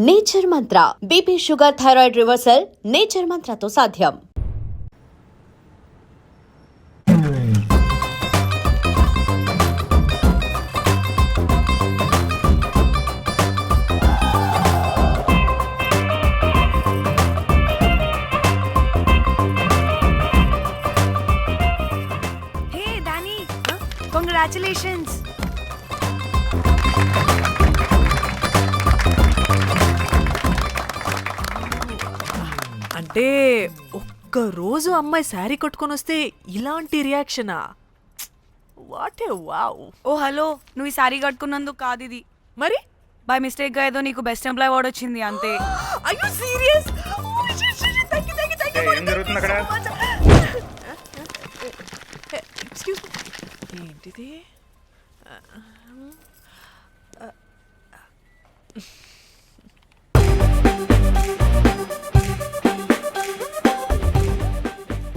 Nature Mantra BP sugar thyroid reversal nature మంత్రతో సాధ్యం. Hey Danny, congratulations. అంటే ఒక్కరోజు అమ్మాయి శారీ కట్టుకొని వస్తే ఇలాంటి రియాక్షనా? What a wow. Oh hello, నువ్వు ఈ సారీ కట్టుకున్నందుకు కాదు ఇది, మరి బై మిస్టేక్ గా ఏదో నీకు బెస్ట్ ఎంప్లాయ్ అవార్డ్ వచ్చింది అంతే. అయ్యో సీరియస్? ఏం జరుగుతుంది అక్కడ? ఎక్స్క్యూజ్ మీ, ఏంటిది?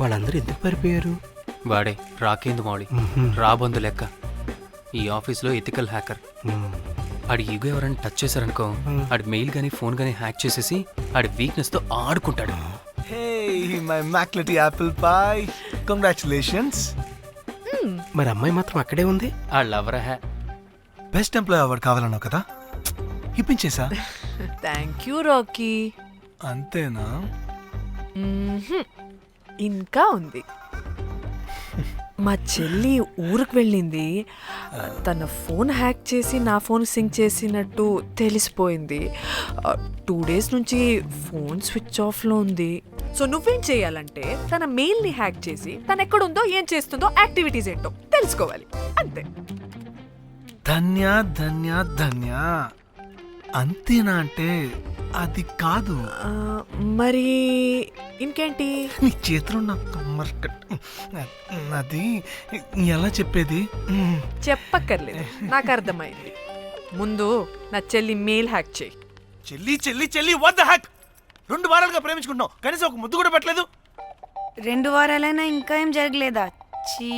వాళ్ళందరూ ఎందుకు పారిపోయారు? వాడే రాకేందు మౌళి, రాబందు లెక్క. ఈ ఆఫీస్లో ఎథికల్ హ్యాకర్. ఆడి ఈగో ఎవరైనా టచ్ చేశారనుకో, ఆడి మెయిల్ గానీ ఫోన్ గానీ హ్యాక్ చేసేసి ఆడి వీక్నెస్ తో ఆడుకుంటాడు. Hey, my McLetty apple pie. Congratulations. మరి అమ్మాయి మాత్రం అక్కడే ఉంది. ఆ లవర్ హ్యా. బెస్ట్ ఎంప్లాయ్ అవార్డు కావాలన్నావు కదా, ఇప్పించేసా. Thank you Rocky. అంతేనా? ఇంకా ఉంది. మా చెల్లి ఊరికి వెళ్ళింది. తన ఫోన్ హ్యాక్ చేసి నా ఫోన్ సింక్ చేసినట్టు తెలిసిపోయింది. 2 days నుంచి ఫోన్ స్విచ్ ఆఫ్లో ఉంది. సో నువ్వేం చేయాలంటే తన మెయిల్ని హ్యాక్ చేసి తను ఎక్కడుందో ఏం చేస్తుందో యాక్టివిటీస్ ఏంటో తెలుసుకోవాలి, అంతే. ధన్య ధన్య ధన్య. అంతేనా అంటే అది కాదు. మరి ఇంకేంటి? నీ చేతిలో అది ఎలా చెప్పేది? చెప్పక్కర్లేదు, నాకు అర్థమైంది. ముందు నా చెల్లి మెయిల్ హ్యాక్ చేయి. చెల్లి చెల్లి చెల్లి వాట్ ద హ్యాక్? 2 వారాలుగా ప్రేమించుకుంటున్నావు, కనీసం ఒక ముద్దు కూడా పెట్టలేదు. 2 వారాలైనా ఇంకా ఏం జరగలేదా? చీ.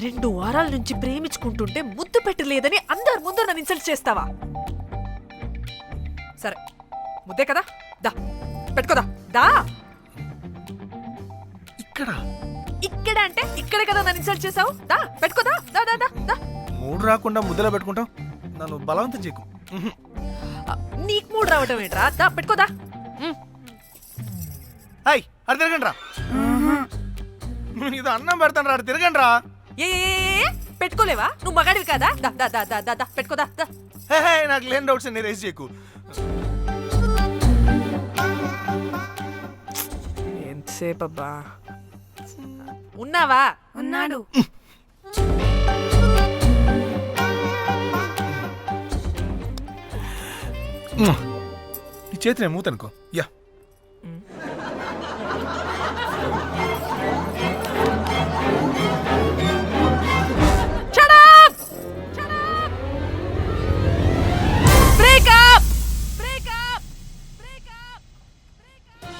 2 వారాల నుంచి ప్రేమించుకుంటుంటే ముద్దు పెట్టలేదని అందరి ముందు నన్ను ఇన్సల్ట్ చేస్తావా? సరే, ముద్దే కదా, దా పెట్టుకోదా. దా. ఇక్కడ అంటే ఇక్కడే కదా నన్ను ఇన్సల్ట్ చేసావు. దా పెట్టుకోదా. దా దా దా దా. మూడు రాకుండా ముద్దలా పెట్టుకుంటాం, నన్ను బలవంతం చేయకు. నీకు మూడు రావటం ఏంట్రా? దా పెట్టుకోదా. హాయ్, అది తిరగండి రా. ఇది అన్నం పెడతాను రా, తిరగండి రా. ఏ పెట్టుకోలేవా? నువ్వు మగాడివి కదా. దా దా దా దా దా దా పెట్టుకోదా. దా. హే, నాకు లేని డౌట్స్ అన్ని రేస్ చేయకు. ఎంతసేపు అబ్బా ఉన్నావా? ఉన్నాడు. ఈ చేతి నేను మూతనుకో. Yeah,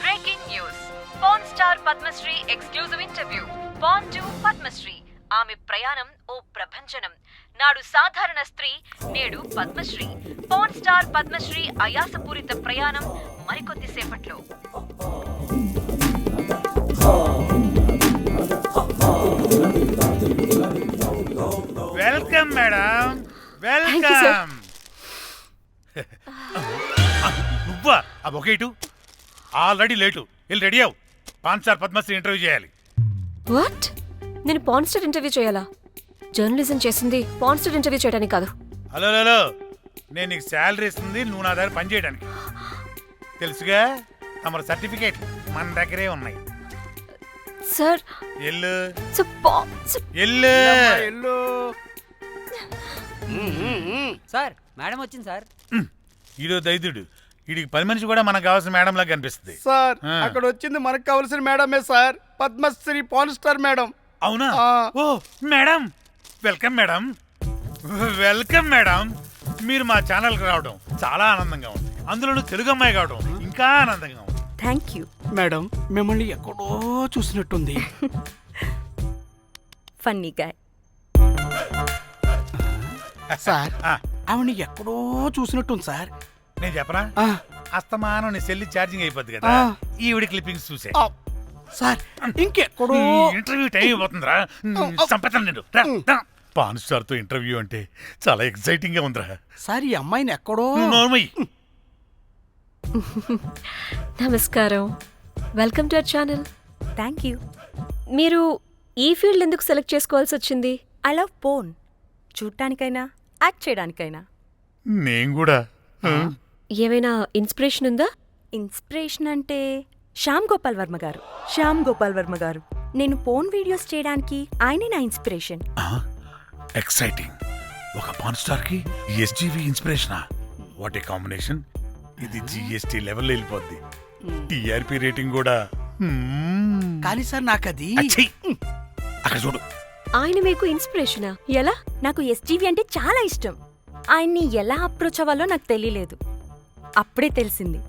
breaking news. Pan star Padmashri exclusive interview. Pan to Padmashri. ఆమె ప్రయాణం ఓ ప్రభంజనం. నాడు సాధారణ స్త్రీ, నేడు పద్మశ్రీ. పాన్ స్టార్ పద్మశ్రీ అయాసపూరిత ప్రయాణం మరికొద్ది సేపట్లో. Welcome madam, welcome. నువ్వా? ఆ బొకేటు ఆల్రెడీ లేటు. వెళ్ళి రెడీ అవు, పాన్ స్టార్ పద్మశ్రీ ఇంటర్వ్యూ చేయాలి. వాట్? నేను పాన్ స్టార్ ఇంటర్వ్యూ చేయాలా? జర్నలిజం చేసింది పాన్ స్టార్ ఇంటర్వ్యూ చేయడానికి కాదు. హలో హలో, నేను నీకు శాలరీ ఇస్తుంది నువ్వు నా దగ్గర పని చేయడానికి. తెలుసుగా, తమ సర్టిఫికేట్ మన దగ్గరే ఉన్నాయి. సార్ ఎల్లు ఎల్లు. సార్ మేడం వచ్చింది సార్. ఈడో దైదుడు, వీడికి 10 మనిషి కూడా మనకు కావాల్సిన మేడం లాగా కనిపిస్తుంది సార్. అక్కడ వచ్చింది మనకు కావాల్సిన మేడమే sir, Padmashri pan star madam. అవునా? Oh madam, welcome madam, welcome madam. మీరు మా ఛానల్కి రావడం చాలా ఆనందంగా ఉంది. అందులోనూ తెలుగు అమ్మాయి కావడం ఇంకా ఆనందంగా ఉంది. Thank you. మేడం, మిమ్మల్ని ఎక్కడో చూసినట్టుంది. Funny guy. సార్ ఆ, ఆవిడ ఎక్కడో చూసినట్టుంది సార్. నేను చెప్పనా ఆ, అస్తమానం నీ సెల్లి ఛార్జింగ్ అయిపోద్ది కదా ఆ. ఈవిడ క్లిప్పింగ్స్ చూసే ఆ, సార్ ఇంకెక్కడో ఇంటర్వ్యూ టైం అయిపోతుందిరా సంపేతాను నేను రా, రా. పాన్ స్టార్ తో ఇంటర్వ్యూ అంటే చాలా ఎక్సైటింగ్ గా ఉందిరా. సార్ ఈ అమ్మాయిని ఎక్కడో నువ్వు నోర్మయ్యి. నమస్కారం, welcome to our channel. Thank you. మీరు ఈ ఫీల్డ్ ఎందుకు సెలెక్ట్ చేసుకోవాల్సి వచ్చింది? I love porn. చూడటానికైనా యాక్ట్ చేయడానికైనా. నేను కూడా ఏమైనా ఇన్స్పిరేషన్ ఉందా? ఇన్స్పిరేషన్ అంటే శ్యామ్ గోపాల్ వర్మ గారు. శ్యామ్ గోపాల్ వర్మ గారు. నేను పోన్ వీడియోస్ చేయడానికి ఆయనే నా ఇన్స్పిరేషన్. ఎక్సైటింగ్. ఒక పాన్ స్టార్ కి ఎస్జీవి ఇన్స్పిరేషనా? What a combination. ఇది జిఎస్టీ లెవెల్ వెళ్ళిపోద్ది. టిఆర్పి రేటింగ్ కూడా. కానీ సార్ నాకు అది అచ్చయ్. అక్కడ చూడు. ఆయన మీకు ఇన్స్పిరేషనా? ఎలా? నాకు ఎస్జీవి అంటే చాలా ఇష్టం. ఆయన్ని ఎలా అప్రోచ్ అవ్వాలో నాకు తెలియలేదు. అప్పుడే తెలిసింది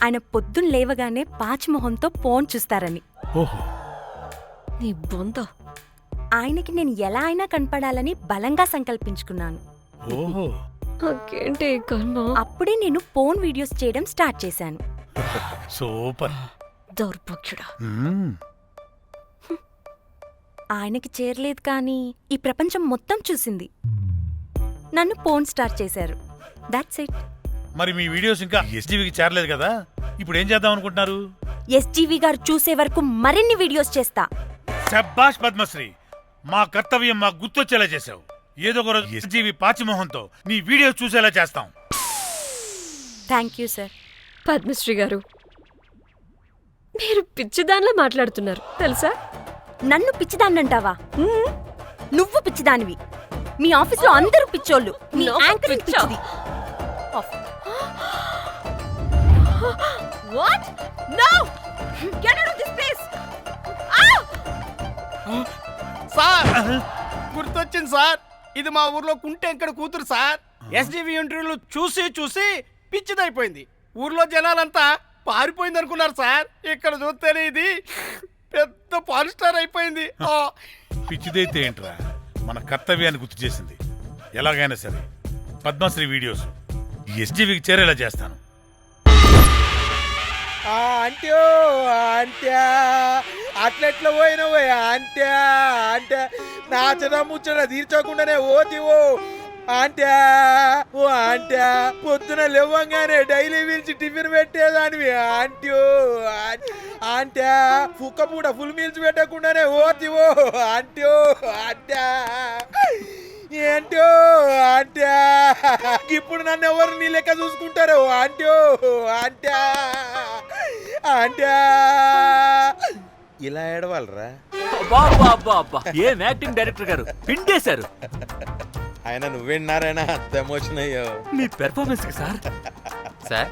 ఆయన పొద్దున్న లేవగానే పాచిమొహంతో పోన్ చూస్తారని. ఓహో. నీ బొంద. ఆయనకి నేను ఎలా అయినా కనపడాలని బలంగా సంకల్పించుకున్నాను. ఓహో. నాకేంటి ఈ కర్మ? అప్పుడే నేను పోన్ వీడియోస్ చేయడం స్టార్ట్ చేశాను. సూపర్. దౌర్భాగ్యుడా. ఆయనకి చేరలేదు కానీ ఈ ప్రపంచం మొత్తం చూసింది. నన్ను పోన్ స్టార్ చేశారు. That's it. మరి మీ వీడియోస్ ఇంకా ఎస్జీవికి చేరలేదు కదా, ఇప్పుడు ఏం చేద్దాం అనుకుంటున్నారు? ఎస్జీవి గారు చూసే వరకు మరిన్ని వీడియోస్ చేస్తా. శబ్బాష్ పద్మశ్రీ, మా కర్తవ్యం మాకు గుర్తొచ్చేలా చేసావు. ఏదో ఒక రోజు ఎస్జీవి పాచిమోహంతో నీ వీడియో చూసేలా చేస్తాం. Thank you sir. పద్మశ్రీ గారు, మీరు పిచ్చిదానిలా మాట్లాడుతున్నారు తెలుసా? నన్ను పిచ్చిదాన్నంటావా? నువ్వు పిచ్చిదానివి. మీ ఆఫీస్లో అందరూ పిచ్చోళ్ళు. మీ నాకు యాంకరింగ్ పిచ్చా? పిచ్చిది. Of. What? No! Get out of this place! Sir గుర్తొచ్చింది సార్. ఇది మా ఊర్లో కుంటెంకడ కూతురు సార్. ఎస్జీవి ఇంటర్వ్యూలు చూసి చూసి పిచ్చిదైపోయింది. ఊర్లో జనాలంతా పారిపోయింది అనుకున్నారు సార్. ఇక్కడ చూస్తేనే ఇది పెద్ద పాన్ స్టార్ అయిపోయింది. పిచ్చిదైతే ఏంట్రా, మన కర్తవ్యాన్ని గుర్తు చేసింది. ఎలాగైనా సరే పద్మశ్రీ వీడియోస్ ఎస్జీవికి చేరేలా చేస్తాను. అంట్యో అంట్యా అట్లెట్లా పోయినవో అంట్యా అంటే నాచన ముచ్చట తీర్చకుండానే ఓతివో అంట్యా. ఓ అంట్యా పొద్దున లేవంగానే డైలీ పిలిచి టిఫిన్ పెట్టేదానివి అంట్యో అంట్యా. కుక్క పూట ఫుల్ మీల్స్ పెట్టకుండానే ఓతివో అంట్యో అంట్యా. ఏంటో అంట్యా ఇప్పుడు నన్ను ఎవరు నీ లెక్క చూసుకుంటారు అంట్యో అంట్యా అంట్యా. ఇలా ఏడవాలరా? ఏం యాక్టింగ్ డైరెక్టర్ గారు పిండేశారు. ఆయన నువ్వేనారాయణ అంత ఎమోషన్ అయ్యో మీ పెర్ఫార్మెన్స్ కి సార్. సార్,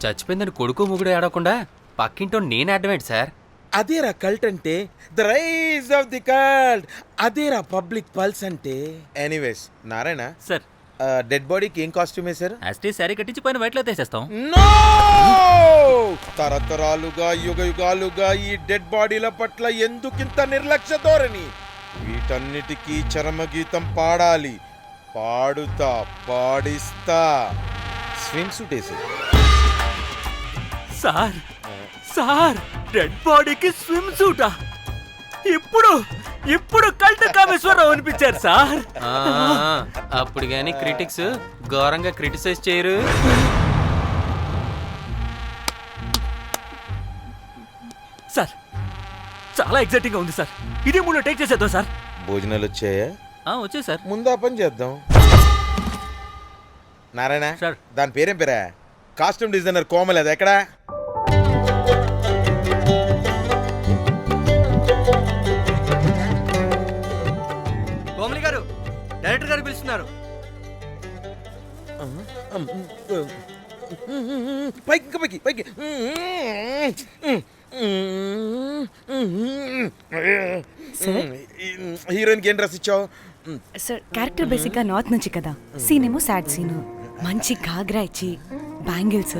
చచ్చిపోయిందని కొడుకు ముగుడు ఆడకుండా పక్కింటో నేను ఆడమేంటి సార్? అదేరా కల్ట్ అంటే, the rise of the cult. అదేరా పబ్లిక్ పల్స్ అంటే. ఎనీవేస్ నారాయణ సార్, డెడ్ బాడీకి ఏం కాస్ట్యూమ్ వేశారు? యాస్టీ శారీ కట్టించి పైన వైట్లో తీసేస్తాం. నో! తరతరాలుగా యుగ యుగాలుగా ఈ డెడ్ బాడీల పట్ల ఎందుకింత నిర్లక్ష్య ధోరణి? వీటన్నిటికీ చరమగీతం పాడాలి. పాడుతా, పాడిస్తా. స్విమ్ సూట్ వేసి సార్ సార్, డెడ్ బాడీకి స్విమ్ సూటా? ఇప్పుడు ఇప్పుడు కల్ట్ కామేశ్వరరావు అనిపించారు సార్. అప్పుడు గాని క్రిటిక్స్ ఘోరంగా క్రిటిసైజ్ చేయరు. సార్, చాలా ఎక్సైటింగ్ గా ఉంది సార్. ఇది మూడు టేక్ చేసేద్దాం సార్. భోజనాలు వచ్చాయా? వచ్చే సార్. ముందు ఆ పని చేద్దాం. నారాయణ సార్. దాని పేరేం పేరా? Costume designer Komal. అది ఎక్కడా? కోమలి గారు, డైరెక్టర్ గారు పిలుస్తున్నారు. పైకి ఇంకా పైకి పైకి. హీరోయిన్కి ఏం డ్రెస్ ఇచ్చావు? సార్ క్యారెక్టర్ బేసిక్ గా నార్త్ నుంచి కదా. సీన్ ఏమో సాడ్ సీన్. మంచి ఘాగ్రా ఇచ్చి బ్యాంగిల్స్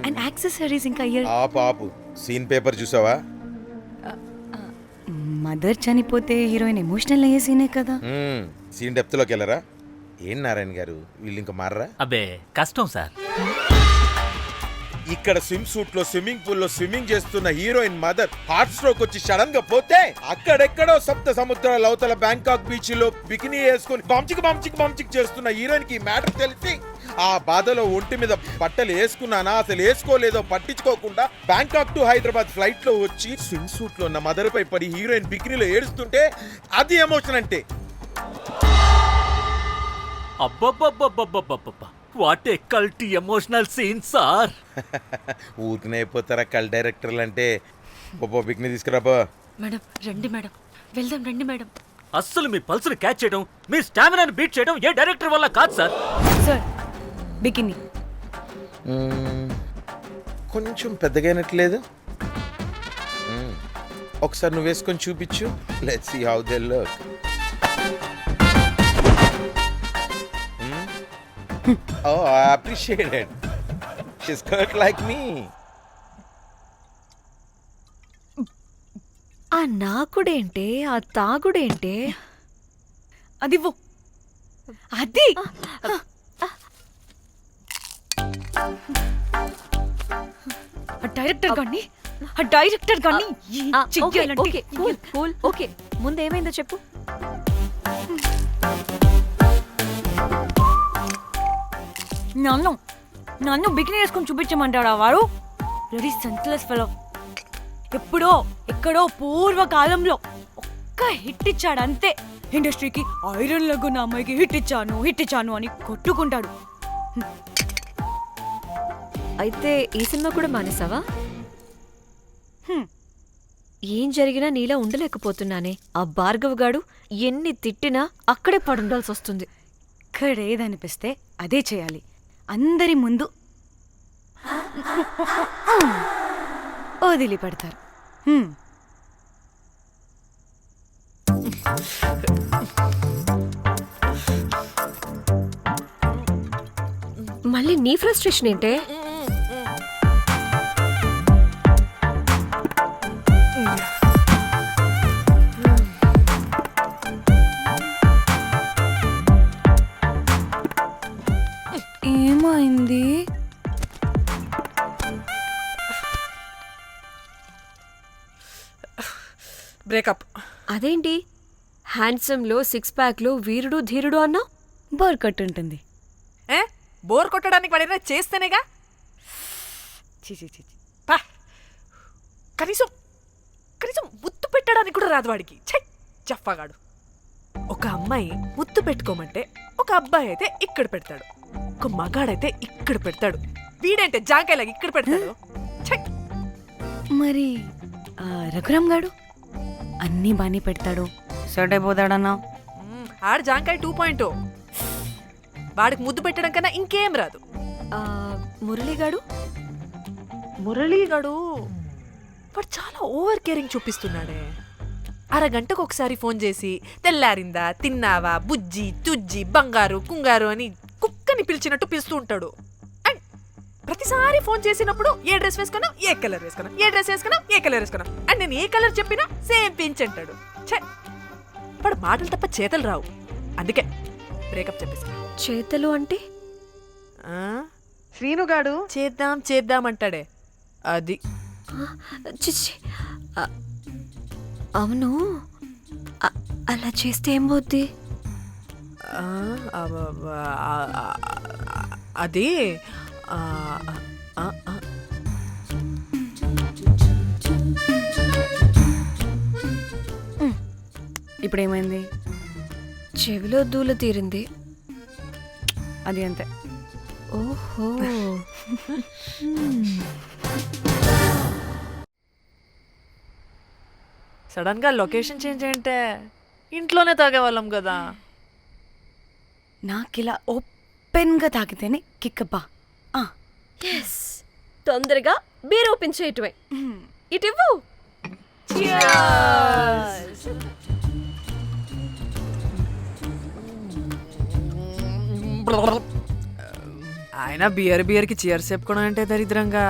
అండ్ యాక్సెసరీస్ ఇంకా ఇయర్. ఆపు సీన్ పేపర్ చూసావా? మదర్ చనిపోతే హీరోయిన్ ఎమోషనల్ అయ్యే సీనే కదా. సీన్ డెప్త్ లోకి వెళ్ళరా? ఏం నారాయణ గారు వీళ్ళు ఇంకా మారరా? అబ్బే కష్టం సార్. ఇక్కడ స్విమ్ సూట్ లో స్విమ్మింగ్ పూల్ లో స్విమ్మింగ్ చేస్తున్న హీరోయిన్ మదర్ హార్ట్ స్ట్రోక్ వచ్చి సడన్ గా పోతే అక్కడెక్కడో సప్త సముద్రాల అవతల బ్యాంకాక్ బీచ్ లో బికినీ వేసుకొని బంచిక్ చేస్తున్న హీరోయిన్ కి మ్యాటర్ తెలిసి ఆ బాధలో ఒంటి మీద బట్టలు వేసుకున్నానా అసలు వేసుకోలేదో పట్టించుకోకుండా బ్యాంకాక్ టు హైదరాబాద్ ఫ్లైట్ లో వచ్చి స్విమ్ సూట్ లో ఉన్న మదర్ పై పడి హీరోయిన్ బికినీలో ఏడుస్తుంటే అది ఎమోషన్ అంటే. అబ్బబ్బబ్బబ్బబ్బబ్బబ్బ వాట్ ఏ కల్టీ ఎమోషనల్ సీన్ సార్. ఊరికనే అయిపోతారా కల్ డైరెక్టర్లు అంటే. బికినీ తీసుకురాబో. మేడం రండి మేడం, వెళ్దాం రండి మేడం. అస్సలు మీ పల్స్ని క్యాచ్ చేయడం, మీ స్టామినాని బీట్ చేయడం ఏ డైరెక్టర్ వల్ల కాదు సార్. సార్ బికినీ కొంచెం పెద్దగైనట్లేదు. ఒకసారి నువ్వు వేసుకొని చూపించు. Let's see how they look. Oh, I appreciate it. She's cut like me. ఆ నాకుడేంటే, ఆ తాగుడేంటే? అదివ్వు. అది డైరెక్టర్ గాని ఓకే ముందేమైందో చెప్పు. నన్ను బికినీ వేసుకొని చూపించమంటాడా వాడు? Very senseless fellow. ఎక్కడో పూర్వకాలంలో ఒక్క హిట్ ఇచ్చాడు అంతే. ఇండస్ట్రీకి ఐరన్ లెగ్ ఉన్న అమ్మాయికి హిట్ ఇచ్చాను అని కొట్టుకుంటాడు. అయితే ఈ సినిమా కూడా మానేసావా? ఏం జరిగినా నీలా ఉండలేకపోతున్నానే. ఆ భార్గవ్ గాడు ఎన్ని తిట్టినా అక్కడే పడుండాల్సి వస్తుంది. ఇక్కడేదనిపిస్తే అదే చేయాలి. అందరి ముందు వదిలిపెడతారు. మళ్ళీ నీ ఫ్రస్ట్రేషన్ ఏంటే? ఏమైంది? బ్రేకప్. అదేంటి హ్యాండ్సమ్ లో సిక్స్ ప్యాక్ లో వీరుడు ధీరుడు అన్నా? బోర్ కట్ ఉంటుంది. బోర్ కొట్టడానికి వాడైనా చేస్తేనేగా. పా. కనీసం ముద్దు పెట్టడానికి కూడా రాదు వాడికి. చెప్పగాడు. ఒక అమ్మాయి ముద్దు పెట్టుకోమంటే ఒక అబ్బాయి అయితే ఇక్కడ పెడతాడు, ఒక మగాడైతే ఇక్కడ పెడతాడు. వీడంటే జాంకాయలాగా ఇక్కడ పెడతాడు. మరి రఘురామ్ గాడు అన్నీ బానే పెడతాడు, సెట్ అయిపోతాడన్నా. ఆడు జాంకాయ 2.0. వాడికి ముద్దు పెట్టడం కన్నా ఇంకేం రాదు. మురళీగాడు వాడు చాలా ఓవర్ కేరింగ్ చూపిస్తున్నాడే. అరగంటకు ఒకసారి ఫోన్ చేసి తెల్లారిందా, తిన్నావా, బుజ్జి తుజ్జి, బంగారు కుంగారు అని కుక్కని పిలిచినట్టు పిలుస్తూ ఉంటాడు. అండ్ ప్రతిసారి ఫోన్ చేసినప్పుడు ఏ డ్రెస్ వేసుకున్నావు, ఏ కలర్ వేసుకున్నావు, ఏ డ్రెస్ వేసుకున్నావు, ఏ కలర్ వేసుకున్నావు అండ్ నేను ఏ కలర్ చెప్పినా సేమ్ పించ్ అంటాడు. వాడు మాటలు తప్ప చేతలు రావు. అందుకే బ్రేకప్ చెప్పేసి. చేతలు అంటే శ్రీనుగాడు చేద్దాం అంటాడే అది. అవును, అలా చేస్తే ఏం పోద్ది? అది ఇప్పుడేమైంది? చెవిలో దూల తీరింది. అది అంతే. ఓహో. సడన్ గా లొకేషన్ చేంజ్ అంటే ఇంట్లోనే తాగేవాళ్ళం కదా. నాకిలా ఓపెన్ గా తాగితేనే కిక్కబ్బా. తొందరగా బీర్ ఓపెన్ చేయటమే. ఇటివ్వు. ఆయన బియర్కి చీర్స్ చెప్పుకోవడం అంటే దరిద్రంగా.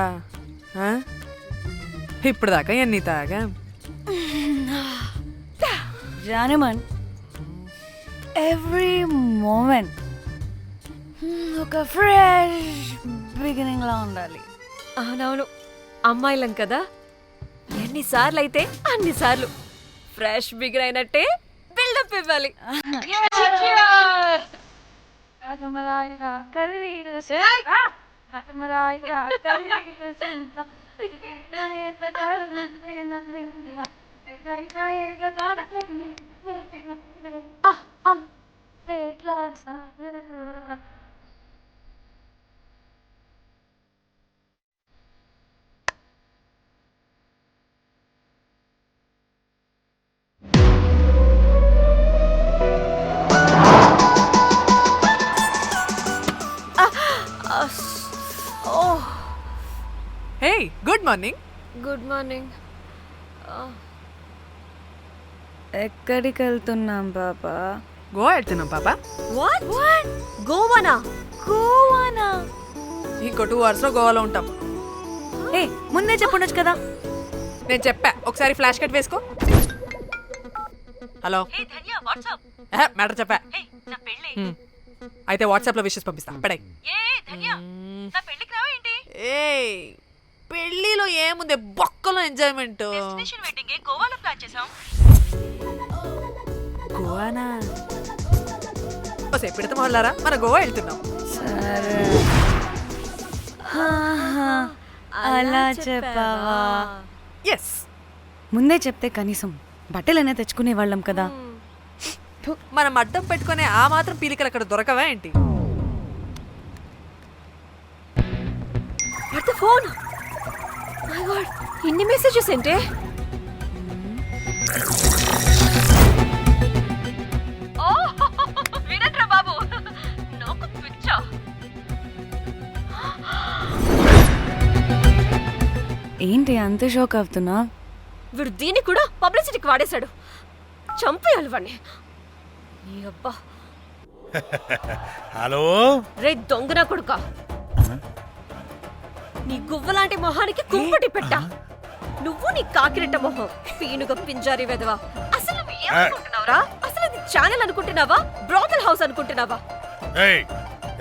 ఇప్పుడు దాకా ఎన్ని తాగా. జానమన్ ఎవ్రీ మూమెంట్ ఒక ఫ్రెష్ బిగినింగ్ లా ఉండాలి. అవునవును, అమ్మాయిలం కదా, ఎన్నిసార్లు అయితే అన్నిసార్లు ఫ్రెష్ బిగిన్ అయినట్టే బిల్డప్ ఇవ్వాలి. హే, గుడ్ మార్నింగ్. Good morning. ఎక్కడికి వెళ్తున్నాం పాపా? గోవా వెళ్తున్నాం పాపా. వాట్ గోవానా? గోవానా? ఇంకో 2 hours లో గోవాలో ఉంటాం. ఏ ముందే చెప్పుండొచ్చు కదా. నేను చెప్పా, ఒకసారి ఫ్లాష్ కట్ వేసుకో. హలో, మ్యాటర్ చెప్పా. అయితే వాట్సాప్ లో విషెస్ పంపిస్తా. పడాయి. ఏ పెళ్లిలో ఏముంది, బొక్కలో ఎంజాయ్మెంట్. గోవానా? పెడతాం వాళ్ళారా, మన గోవా వెళ్తున్నాం. సరే, అలా చెప్పావా? ఎస్, ముందే చెప్తే కనీసం బట్టలనే తెచ్చుకునే వాళ్ళం కదా. మనం అడ్డం పెట్టుకునే ఆ మాత్రం పీలికలు అక్కడ దొరకవా ఏంటి? ఫోన్. మై గాడ్, ఇన్ని మెసేజెస్ ఏంటే? వినట్రా బాబు, నాకు పిచ్చా. ఏంటి అంత షాక్ అవుతున్నా? వీడు దీన్ని కూడా పబ్లిసిటీకి వాడేశాడు. చంపేయాలి వాడిని. నీ అబ్బా. హలో రే దొంగన కొడుకా, నీ గువ్వలాంటి మొహానికి కుంపటి పెట్టా. నువ్వు నీ కాకిరెట్ట మొహం, పీనుగ పింజారి వెదవా. అసలు నువ్వు ఏమనుకుంటున్నావురా? అసలు ఇది ఛానల్ అనుకుంటున్నావా, బ్రోకల్ హౌస్ అనుకుంటున్నావా? ఏయ్,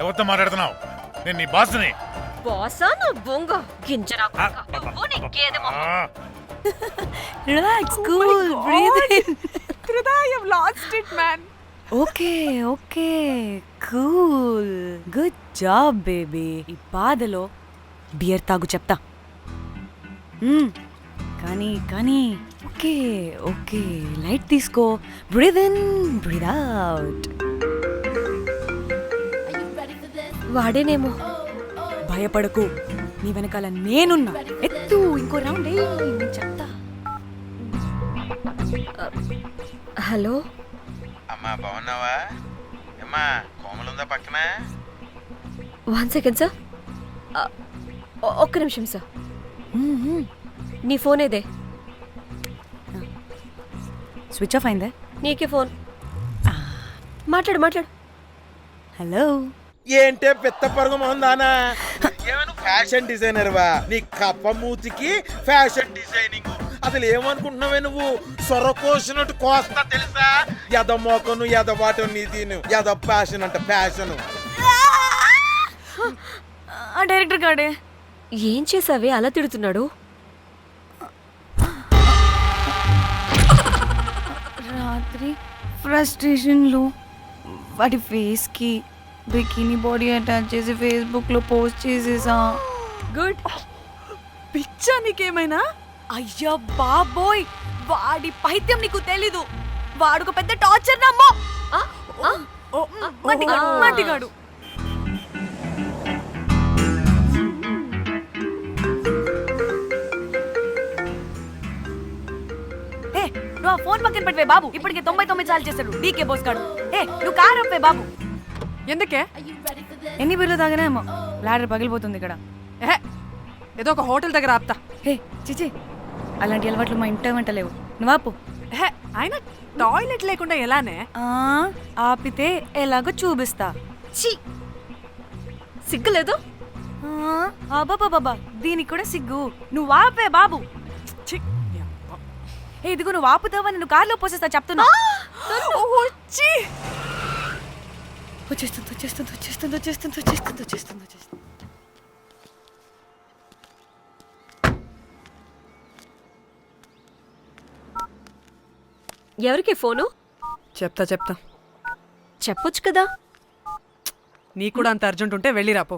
ఎవరితో మాట్లాడుతున్నావు? నేను నీ బాస్ని. బాసా నా బొంగ గింజరా కొడుకా. నువ్వు నీ గేదె మొహం. Relax, cool, breathe in. I have lost it, man. Okay okay, cool, good job baby. ఈ బాధలో బియర్ తాగు చెప్తా. కానీ కానీ ఓకే ఓకే, లైట్ తీసుకో. Breathe in, breathe out. వాడేనేమో. భయపడకు, నీ వెనకాల నేనున్నా. ఎత్తు, ఇంకో రౌండ్ నేను చెప్తా. హలో అమ్మా, బాగున్నావా? అమ్మా, కోమలుందా పక్కన? 1 second సార్. ఒక్క నిమిషం సార్. నీ ఫోన్ ఏదే? స్విచ్ ఆఫ్ అయిందే. నీకే ఫోన్. మాట్లాడు మాట్లాడు. హలో. ఏంటే పెద్ద పరుగు మొహందానా? ఫ్యాషన్ డిజైనర్ వా? నీ కప్ప మూతికి ఫ్యాషన్ డిజైనింగ్. అసలు ఏమనుకుంటున్నావే నువ్వు? సొరకోసినట్టు కోస్తా తెలుసా? ఎద మోకను, ఎద వాటను, నీ దీని ఎద ఫ్యాషన్ అంట, ఫ్యాషన్. ఆ డైరెక్టర్ గాడే ఏం చేసావే అలా తిడుతున్నాడు? రాత్రి ఫ్రస్ట్రేషన్లో వాడి ఫేస్కి బికినీ బాడీ అటాచ్ చేసి ఫేస్బుక్లో పోస్ట్ చేసేసా. గుడ్. పిచ్చా నీకేమైనా? అయ్యా బాబోయ్, వాడి పైత్యం నీకు తెలీదు. వాడుకు పెద్ద టార్చర్ నమ్మో. మంటిగాడు. నువ్వు ఆ ఫోన్ పక్కన పెట్టవే బాబు. ఇప్పటికే 99 సార్లు చేశాడు డీకే బోస్ గాడు. నువ్వు కారు అప్పే బాబు. ఎందుకే? ఎన్ని బిర్లు తాగినాయేమో, లాడర్ పగిలిపోతుంది ఇక్కడ. ఏదో ఒక హోటల్ దగ్గర ఆపుతా. చిచి, అలాంటి అలవాట్లు మా ఇంట వెంట లేవు. నువ్వు ఆపు. ఆయన టాయిలెట్ లేకుండా ఎలానే? ఆపితే ఎలాగో చూపిస్తా. సిగ్గులేదు? బాబా, దీనికి కూడా సిగ్గు. నువ్వు ఆపే బాబు. ఇదిగో నువ్వు ఆపుతావా, నేను కార్లో పోసేస్తా చెప్తున్నా. వచ్చేస్తుంది వచ్చేస్తుంది వచ్చేస్తుంది వచ్చేస్తుంది వచ్చేస్తుంది వచ్చేస్తుంది వచ్చేస్తుంది. ఎవరికి ఫోను? చెప్తా చెప్పొచ్చు కదా. నీకు కూడా అంత అర్జెంట్ ఉంటే వెళ్ళి రాపో.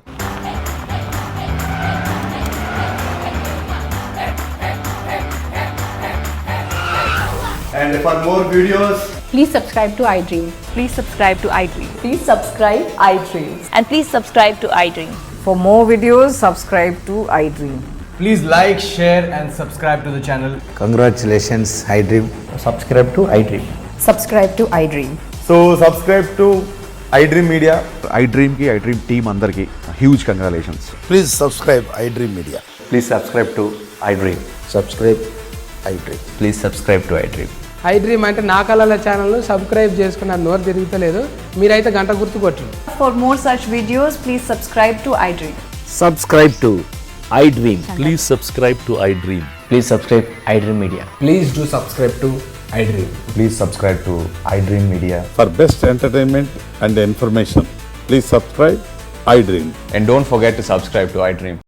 And for more videos, Please subscribe to iDream. Please subscribe to iDream. Please subscribe iDream. And please subscribe to iDream. For more videos, subscribe to iDream. please like, share, and subscribe to the channel. Congratulations iDream. Subscribe to iDream. Subscribe to iDream. So, subscribe to iDream Media. iDream team అందరికి huge congratulations. Please subscribe iDream Media. Please subscribe to iDream. Subscribe iDream. Please subscribe to iDream. iDream అంటే నా కళల channel subscribe చేసుకున్న నోరు తిరుగుతలేదు. మీరైతే గంట గుర్తు కొట్టండి. For more such videos, please subscribe to iDream. Subscribe to iDream. Please subscribe to iDream. Please subscribe iDream Media. Please do subscribe to iDream. Please subscribe to iDream Media. For best entertainment and information, please subscribe iDream. And don't forget to subscribe to iDream.